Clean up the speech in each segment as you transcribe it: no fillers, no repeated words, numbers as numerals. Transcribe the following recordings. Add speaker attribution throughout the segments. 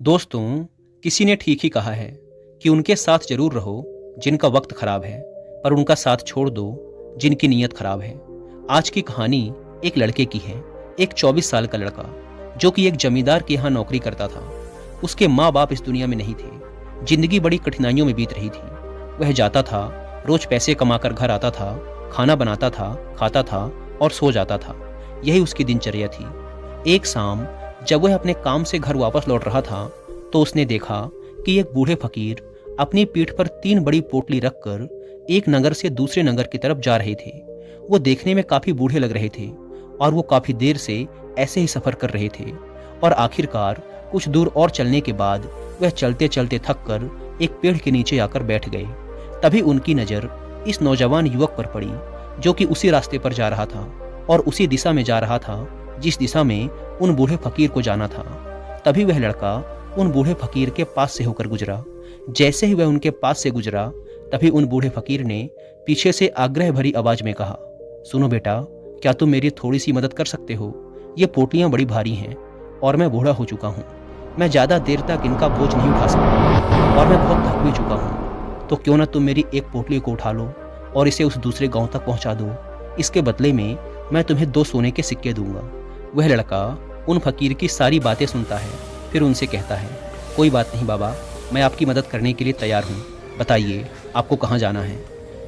Speaker 1: दोस्तों, किसी ने ठीक ही कहा है कि उनके साथ जरूर रहो जिनका वक्त खराब है, पर उनका साथ छोड़ दो जिनकी नीयत खराब है। आज की कहानी एक लड़के की है। एक 24 साल का लड़का जो कि एक जमींदार के यहाँ नौकरी करता था। उसके माँ बाप इस दुनिया में नहीं थे। जिंदगी बड़ी कठिनाइयों में बीत रही थी। वह जाता था, रोज पैसे कमाकर घर आता था, खाना बनाता था, खाता था और सो जाता था। यही उसकी दिनचर्या थी। एक शाम जब वह अपने काम से घर वापस लौट रहा था तो उसने देखा कि एक बूढ़े फकीर अपनी पीठ पर 3 बड़ी पोटली रखकर एक नगर से दूसरे नगर की तरफ जा रहे थे। वो देखने में काफी बूढ़े लग रहे थे और वो काफी देर से ऐसे ही सफर कर रहे थे और आखिरकार कुछ दूर और चलने के बाद वह चलते चलते थक कर एक पेड़ के नीचे आकर बैठ गए। तभी उनकी नजर इस नौजवान युवक पर पड़ी जो कि उसी रास्ते पर जा रहा था और उसी दिशा में जा रहा था जिस दिशा में उन बूढ़े फकीर को जाना था। तभी वह लड़का उन बूढ़े फकीर के पास से होकर गुजरा। जैसे ही वह उनके पास से गुजरा तभी उन बूढ़े फकीर ने पीछे से आग्रह भरी आवाज में कहा, सुनो बेटा, क्या तुम मेरी थोड़ी सी मदद कर सकते हो? ये पोटलियां बड़ी भारी हैं और मैं बूढ़ा हो चुका हूँ। मैं ज्यादा देर तक इनका बोझ नहीं उठा सकता और मैं बहुत थक भी चुका हूँ। तो क्यों ना तुम मेरी एक पोटली को उठा लो और इसे उस दूसरे गांव तक पहुंचा दो। इसके बदले में मैं तुम्हें 2 सोने के सिक्के दूंगा। वह लड़का उन फकीर की सारी बातें सुनता है, फिर उनसे कहता है, कोई बात नहीं बाबा, मैं आपकी मदद करने के लिए तैयार हूँ। बताइए आपको कहाँ जाना है?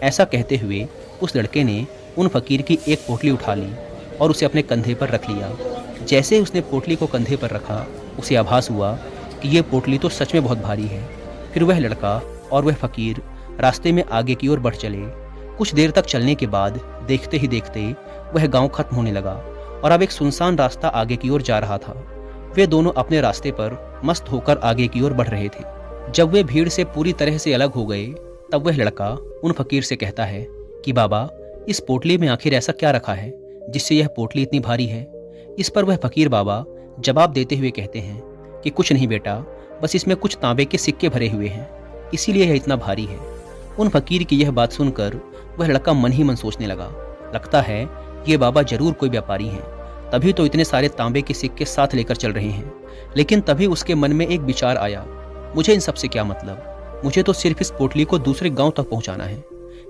Speaker 1: ऐसा कहते हुए उस लड़के ने उन फकीर की एक पोटली उठा ली और उसे अपने कंधे पर रख लिया। जैसे ही उसने पोटली को कंधे पर रखा उसे आभास हुआ कि ये पोटली तो सच में बहुत भारी है। फिर वह लड़का और वह फकीर रास्ते में आगे की ओर बढ़ चले। कुछ देर तक चलने के बाद देखते ही देखते वह गांव खत्म होने लगा और अब एक सुनसान रास्ता आगे की ओर जा रहा था। वे दोनों अपने रास्ते पर मस्त होकर आगे की ओर बढ़ रहे थे। जब वे भीड़ से पूरी तरह से अलग हो गए तब वह लड़का उन फकीर से कहता है कि बाबा, इस पोटली में आखिर ऐसा क्या रखा है जिससे यह पोटली इतनी भारी है? इस पर वह फकीर बाबा जवाब देते हुए कहते हैं कि कुछ नहीं बेटा, बस इसमें कुछ तांबे के सिक्के भरे हुए हैं, इसीलिए यह इतना भारी है। उन फकीर की यह बात सुनकर वह लड़का मन ही मन सोचने लगा, लगता है ये बाबा जरूर कोई व्यापारी हैं, तभी तो इतने सारे तांबे के सिक्के साथ लेकर चल रहे हैं। लेकिन तभी उसके मन में एक विचार आया, मुझे इन सब से क्या मतलब, मुझे तो सिर्फ इस पोटली को दूसरे गांव तक पहुंचाना है।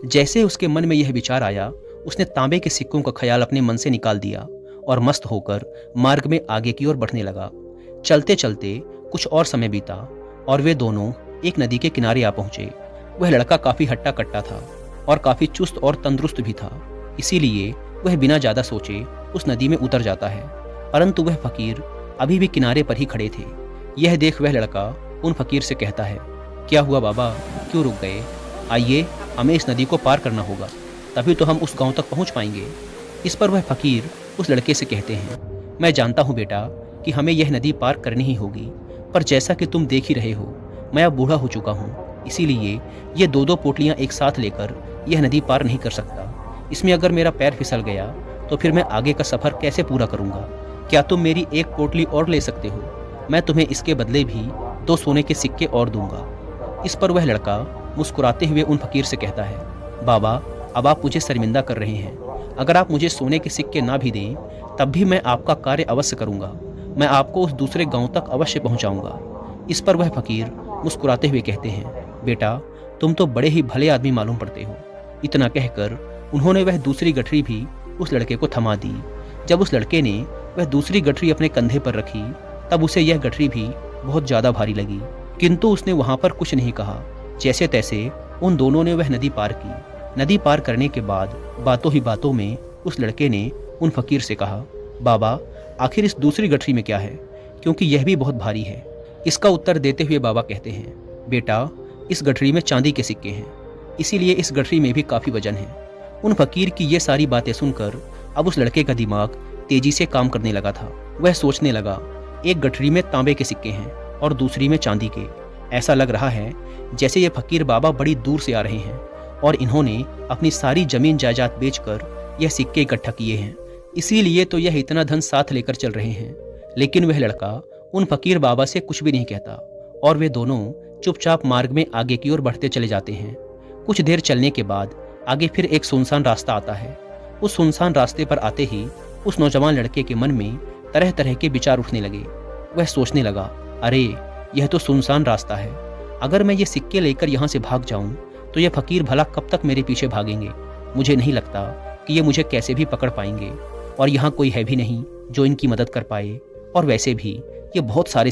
Speaker 1: जैसे उसके मन में यह विचार आया उसने तांबे के सिक्कों का ख्याल अपने मन से निकाल दिया और मस्त होकर मार्ग में आगे की ओर बढ़ने लगा। चलते चलते कुछ और समय बीता और वे दोनों एक नदी के किनारे आ पहुंचे। वह लड़का काफी हट्टा कट्टा था और काफी चुस्त और तंदुरुस्त भी था, इसीलिए वह बिना ज्यादा सोचे उस नदी में उतर जाता है। परंतु वह फकीर अभी भी किनारे पर ही खड़े थे। यह देख वह लड़का उन फकीर से कहता है, क्या हुआ बाबा, क्यों रुक गए? आइए, हमें इस नदी को पार करना होगा, तभी तो हम उस गांव तक पहुंच पाएंगे। इस पर वह फकीर उस लड़के से कहते हैं, मैं जानता हूं बेटा कि हमें यह नदी पार करनी ही होगी, पर जैसा कि तुम देख ही रहे हो मैं अब बूढ़ा हो चुका हूँ, इसीलिए ये 2-2 पोटलियां एक साथ लेकर यह नदी पार नहीं कर सकता। इसमें अगर मेरा पैर फिसल गया तो फिर मैं आगे का सफर कैसे पूरा करूंगा? क्या तुम मेरी एक पोटली और ले सकते हो? मैं तुम्हें इसके बदले भी 2 सोने के सिक्के और दूंगा। इस पर वह लड़का मुस्कुराते हुए उन फकीर से कहता है, बाबा, अब आप मुझे शर्मिंदा कर रहे हैं। अगर आप मुझे सोने के सिक्के ना भी दें तब भी मैं आपका कार्य अवश्य करूंगा। मैं आपको उस दूसरे गांव तक अवश्य पहुंचाऊंगा। इस पर वह फकीर मुस्कुराते हुए कहते हैं, बेटा, तुम तो बड़े ही भले आदमी मालूम पड़ते हो। इतना कहकर उन्होंने वह दूसरी गठरी भी उस लड़के को थमा दी। जब उस लड़के ने वह दूसरी गठरी अपने कंधे पर रखी तब उसे यह गठरी भी बहुत ज्यादा भारी लगी, किंतु उसने वहां पर कुछ नहीं कहा। जैसे तैसे उन दोनों ने वह नदी पार की। नदी पार करने के बाद बातों ही बातों में उस लड़के ने उन फकीर से कहा, बाबा, आखिर इस दूसरी गठरी में क्या है, क्योंकि यह भी बहुत भारी है। इसका उत्तर देते हुए बाबा कहते हैं, बेटा, इस गठरी में चांदी के सिक्के हैं, इसीलिए इस गठरी में भी काफी वजन है। उन फकीर की ये सारी बातें सुनकर अब उस लड़के का दिमाग तेजी से काम करने लगा था। वह सोचने लगा, एक गठरी में तांबे के सिक्के हैं और दूसरी में चांदी के। ऐसा लग रहा है जैसे ये फकीर बाबा बड़ी दूर से आ रहे हैं और इन्होंने अपनी सारी जमीन जायदाद बेचकर यह सिक्के इकट्ठा किए हैं, इसीलिए तो यह इतना धन साथ लेकर चल रहे हैं। लेकिन वह लड़का उन फकीर बाबा से कुछ भी नहीं कहता और वे दोनों चुपचाप मार्ग में आगे की ओर बढ़ते चले जाते हैं। कुछ देर चलने के बाद आगे फिर एक सुनसान रास्ता आता है। उस सुनसान रास्ते पर आते ही उस नौजवान लड़के के मन में तरह तरह के विचार उठने लगे। वह सोचने लगा, अरे यह तो सुनसान रास्ता है। अगर मैं ये सिक्के लेकर यहाँ से भाग जाऊं तो ये फकीर भला कब तक मेरे पीछे भागेंगे। मुझे नहीं लगता कि ये मुझे कैसे भी पकड़ पाएंगे, और यहाँ कोई है भी नहीं जो इनकी मदद कर पाए। और वैसे भी ये बहुत सारे